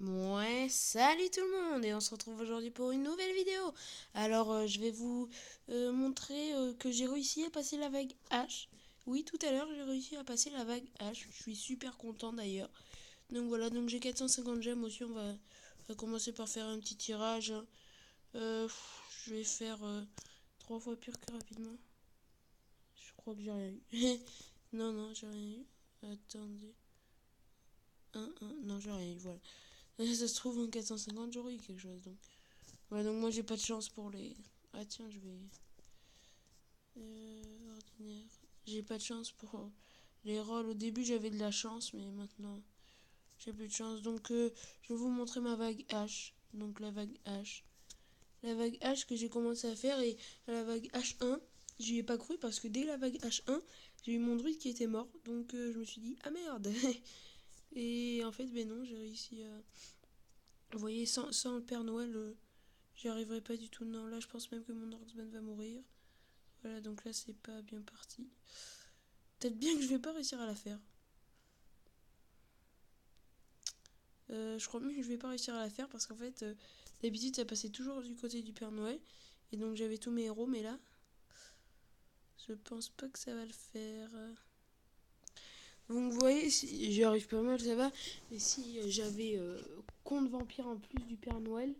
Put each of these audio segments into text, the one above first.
Ouais, salut tout le monde et on se retrouve aujourd'hui pour une nouvelle vidéo. Alors je vais vous montrer que j'ai réussi à passer la vague H. Oui, tout à l'heure j'ai réussi à passer la vague H. Je suis super content d'ailleurs. Donc voilà, donc j'ai 450 gemmes aussi. On va commencer par faire un petit tirage, hein. Je vais faire 3 fois pire que rapidement. Je crois que j'ai rien eu. Non, non, j'ai rien eu. Attendez. Non, j'ai rien eu, voilà. Ça se trouve en 450 j'aurais eu quelque chose donc. Ouais, donc moi j'ai pas de chance pour les. Ah tiens, je vais. Ordinaire. J'ai pas de chance pour les rolls. Au début j'avais de la chance, mais maintenant j'ai plus de chance. Donc je vais vous montrer ma vague H. Donc la vague H. La vague H que j'ai commencé à faire et la vague H1, j'y ai pas cru parce que dès la vague H1, j'ai eu mon druide qui était mort. Donc je me suis dit, ah merde. Et en fait, ben non, j'ai réussi à. Vous voyez, sans le Père Noël, j'y arriverai pas du tout. Non, là je pense même que mon Orcsban va mourir. Voilà, donc là c'est pas bien parti. Peut-être bien que je vais pas réussir à la faire. Je crois bien que je vais pas réussir à la faire parce qu'en fait, d'habitude ça passait toujours du côté du Père Noël. Et donc j'avais tous mes héros, mais là, je pense pas que ça va le faire. Donc vous voyez, si j'y arrive pas mal, ça va. Mais si j'avais compte vampire en plus du Père Noël,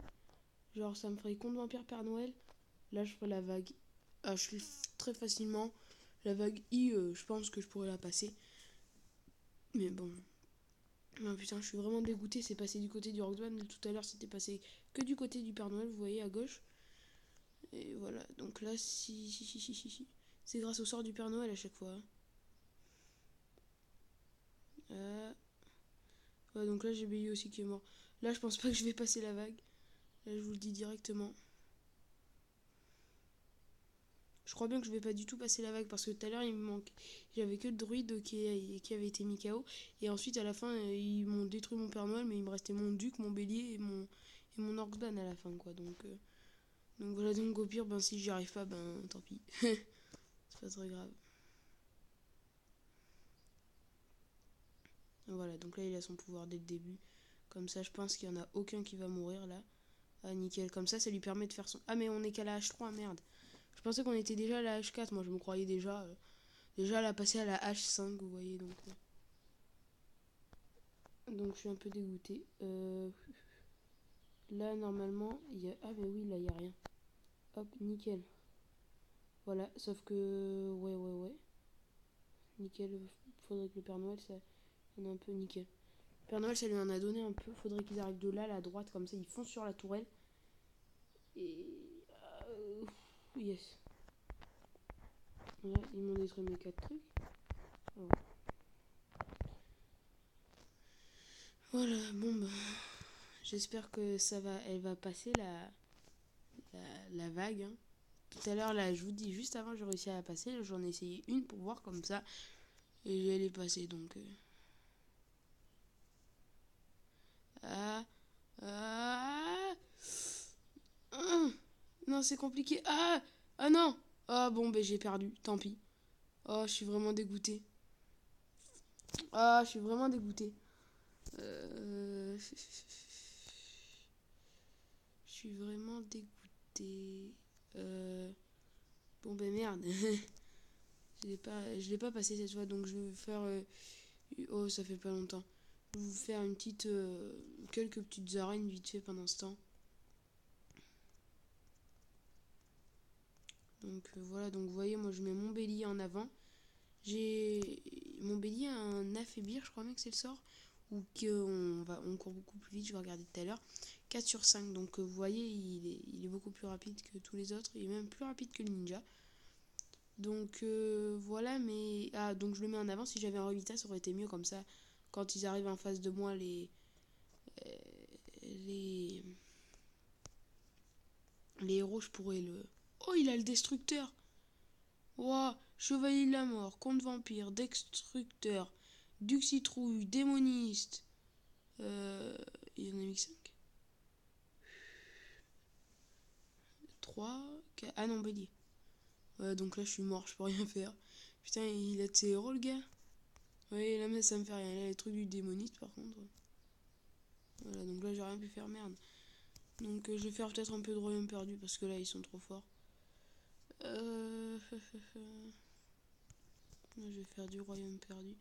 genre ça me ferait compte vampire Père Noël, là je ferais la vague H très facilement. La vague I, je pense que je pourrais la passer. Mais bon. Oh putain, je suis vraiment dégoûté. C'est passé du côté du Rockman. Tout à l'heure, c'était passé que du côté du Père Noël, vous voyez, à gauche. Et voilà. Donc là, si. C'est grâce au sort du Père Noël à chaque fois. Euh... Ouais, donc là, j'ai Bailly aussi qui est mort. Là, je pense pas que je vais passer la vague. Là, je vous le dis directement. Je crois bien que je vais pas du tout passer la vague parce que tout à l'heure, il me manque. J'avais que le druide qui avait été mis KO. Et ensuite, à la fin, ils m'ont détruit mon Père Noël, mais il me restait mon duc, mon bélier et mon Orcsban à la fin, quoi. Donc voilà, donc au pire, ben si j'y arrive pas, ben tant pis. C'est pas très grave. Voilà, donc là il a son pouvoir dès le début. Comme ça, je pense qu'il y en a aucun qui va mourir là. Ah, nickel. Comme ça lui permet de faire son. Ah, mais on est qu'à la H3, merde. Je pensais qu'on était déjà à la H4. Moi, je me croyais déjà à la passer à la H5, vous voyez. Donc je suis un peu dégoûté. Là, normalement, il y a. Ah, mais oui, là, il y a rien. Hop, nickel. Voilà, sauf que. Ouais. Nickel. Faudrait que le Père Noël, ça. On a un peu nickel. Père Noël, ça lui en a donné un peu. Faudrait qu'ils arrivent de là, à la droite, comme ça, ils foncent sur la tourelle. Et. Yes. Là, ils m'ont détruit mes 4 trucs. Oh. Voilà, bon, bah. J'espère que ça va. Elle va passer la vague, hein. Tout à l'heure, là, je vous dis, juste avant, j'ai réussi à la passer. J'en ai essayé une pour voir comme ça. Et elle est passée, donc. Ah. Ah. Non, c'est compliqué. Ah. Ah non. Ah bon, ben j'ai perdu. Tant pis. Oh, je suis vraiment dégoûté. Ah, je suis vraiment dégoûté. Je suis vraiment dégoûté. Bon ben merde. Je l'ai pas passé cette fois, donc je vais vous faire. Oh, ça fait pas longtemps. Je vais vous faire une petite, quelques petites arènes vite fait pendant ce temps. Donc voilà, donc vous voyez, moi je mets mon bélier en avant. J'ai mon bélier a un affaiblir, je crois même que c'est le sort. Ou on court beaucoup plus vite, je vais regarder tout à l'heure. 4 sur 5, donc vous voyez, il est beaucoup plus rapide que tous les autres. Il est même plus rapide que le ninja. Donc voilà, mais. Ah, donc je le mets en avant. Si j'avais un Revita, ça aurait été mieux comme ça. Quand ils arrivent en face de moi, euh, les, les héros, je pourrais le. Oh, il a le destructeur! Ouah, chevalier de la mort, comte vampire, destructeur, duc citrouille, démoniste. Il y en a mis 5. 3, 4. Ah non, bélier. Ouais, donc là, je suis mort, je peux rien faire. Putain, il a de ses héros, le gars. Ouais, là, mais ça me fait rien. Là, les trucs du démoniste, par contre. Voilà, donc Donc là, j'ai rien pu faire, merde. Donc je vais faire peut-être un peu de royaume perdu parce que là, ils sont trop forts. Là, je vais faire du royaume perdu.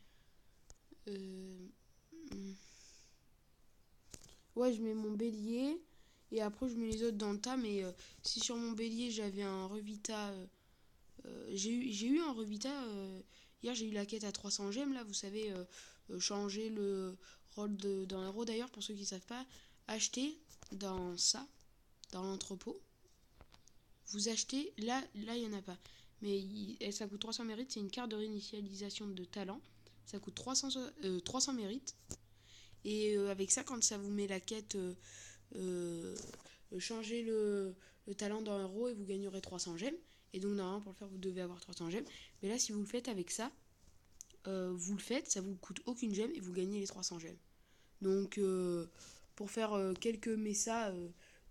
Ouais, je mets mon bélier. Et après, je mets les autres dans le tas. Mais si sur mon bélier, j'avais un Revita... j'ai eu un Revita... hier, j'ai eu la quête à 300 gemmes, là. Vous savez, changer le rôle d'un héros. D'ailleurs, pour ceux qui ne savent pas, acheter dans ça, dans l'entrepôt. Vous achetez... Là, il n'y en a pas. Mais ça coûte 300 mérites. C'est une carte de réinitialisation de talent. Ça coûte 300 mérites. Et avec ça, quand ça vous met la quête... changer le talent d'un héros et vous gagnerez 300 gemmes. Et donc normalement pour le faire vous devez avoir 300 gemmes. Mais là si vous le faites avec ça, vous le faites, ça vous coûte aucune gemme et vous gagnez les 300 gemmes. Donc pour faire quelques messas,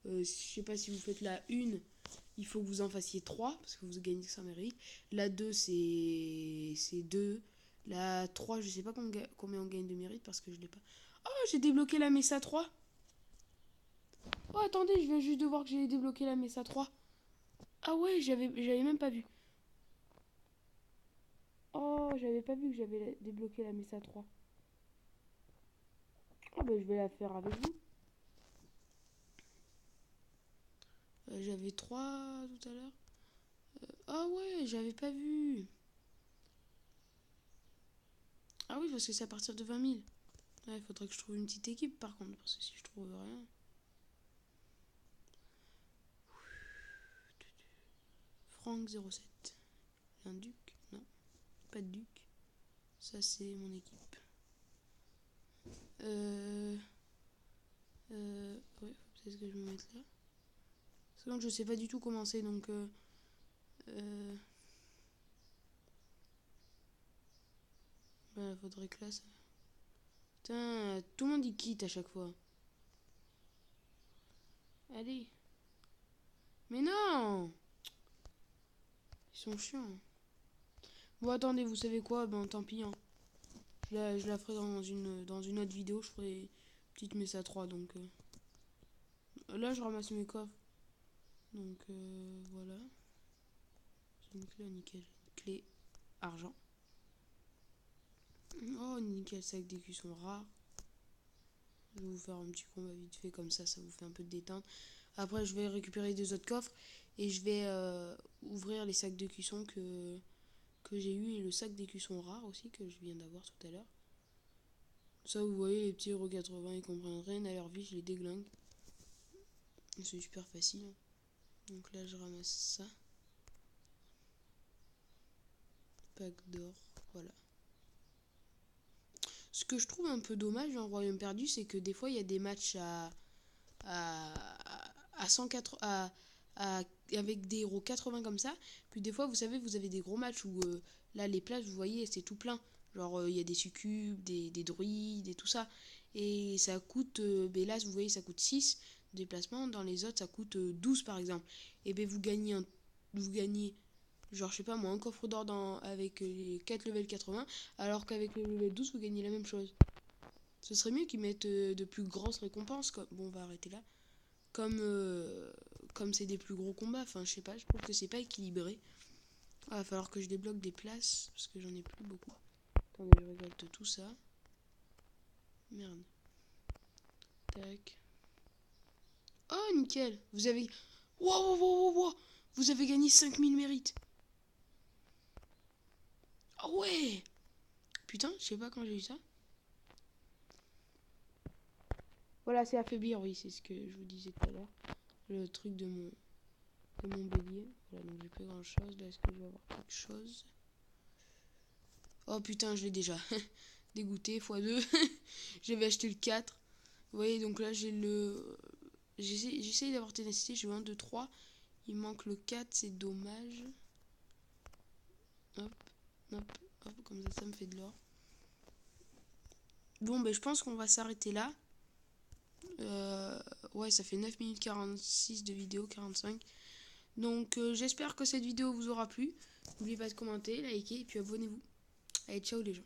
je sais pas si vous faites la 1, il faut que vous en fassiez 3 parce que vous gagnez 100 mérites. La 2 c'est 2. La 3 je sais pas combien on gagne de mérite parce que je l'ai pas. Oh j'ai débloqué la messa 3. Oh attendez, je viens juste de voir que j'ai débloqué la Mesa 3. Ah ouais, j'avais même pas vu. Oh, j'avais pas vu que j'avais débloqué la Mesa 3. Ah bah je vais la faire avec vous. J'avais 3 tout à l'heure. Ah ouais, j'avais pas vu. Ah oui, parce que c'est à partir de 20 000. Ouais, il faudrait que je trouve une petite équipe par contre, parce que si je trouve rien... Franck 07. Un duc? Non, pas de duc. Ça c'est mon équipe. Ouais, faut peut-être que je me mette là. Parce que donc je sais pas du tout comment c'est, donc... Voilà, faudrait que là ça... Putain, tout le monde y quitte à chaque fois. Allez. Mais non! Ils sont chiants. Bon, attendez, vous savez quoi? Ben, tant pis. Hein. Je la ferai dans une autre vidéo. Je ferai une petite Mesa 3. Donc, là, je ramasse mes coffres. Donc, voilà. J'ai une clé, nickel. Une clé argent. Oh, nickel, sac d'écusson rare. Je vais vous faire un petit combat vite fait comme ça vous fait un peu de détente. Après, je vais récupérer 2 autres coffres et je vais ouvrir les sacs de cuisson que j'ai eu et le sac d'écusson rare aussi que je viens d'avoir tout à l'heure. Ça, vous voyez, les petits Euro 80, ils comprennent rien à leur vie, je les déglingue. C'est super facile. Donc là, je ramasse ça. Pack d'or, voilà. Ce que je trouve un peu dommage dans Royaume Perdu, c'est que des fois, il y a des matchs à 180... avec des héros 80 comme ça. Puis des fois, vous savez, vous avez des gros matchs où là, les places, vous voyez, c'est tout plein. Genre, il y a des succubes, des druides et tout ça. Et ça coûte, ben là, vous voyez, ça coûte 6 de déplacement. Dans les autres, ça coûte 12 par exemple. Et ben vous gagnez, genre, je sais pas moi, un coffre d'or avec les 4 level 80. Alors qu'avec le level 12, vous gagnez la même chose. Ce serait mieux qu'ils mettent de plus grosses récompenses. Bon, on va arrêter là. Comme c'est des plus gros combats, enfin je sais pas, je trouve que c'est pas équilibré. Ah, va falloir que je débloque des places parce que j'en ai plus beaucoup. Attendez, je regarde tout ça. Merde. Tac. Oh nickel. Vous avez... Wow. Vous avez gagné 5000 mérites. Ah ouais. Putain, je sais pas quand j'ai eu ça. Voilà, c'est affaiblir, oui, c'est ce que je vous disais tout à l'heure. Le truc de mon bélier. Voilà, donc j'ai plus grand chose. Là, est-ce que je vais avoir quelque chose? Oh putain, je l'ai déjà. Dégoûté, x2. J'avais acheté le 4. Vous voyez, donc là, j'ai le... J'essaye d'avoir ténacité. J'ai eu 1, 2, 3. Il manque le 4, c'est dommage. Hop, comme ça me fait de l'or. Bon, ben je pense qu'on va s'arrêter là. Ouais, ça fait 9 minutes 46 de vidéo, 45. Donc, j'espère que cette vidéo vous aura plu. N'oubliez pas de commenter, liker et puis abonnez-vous. Allez, ciao les gens.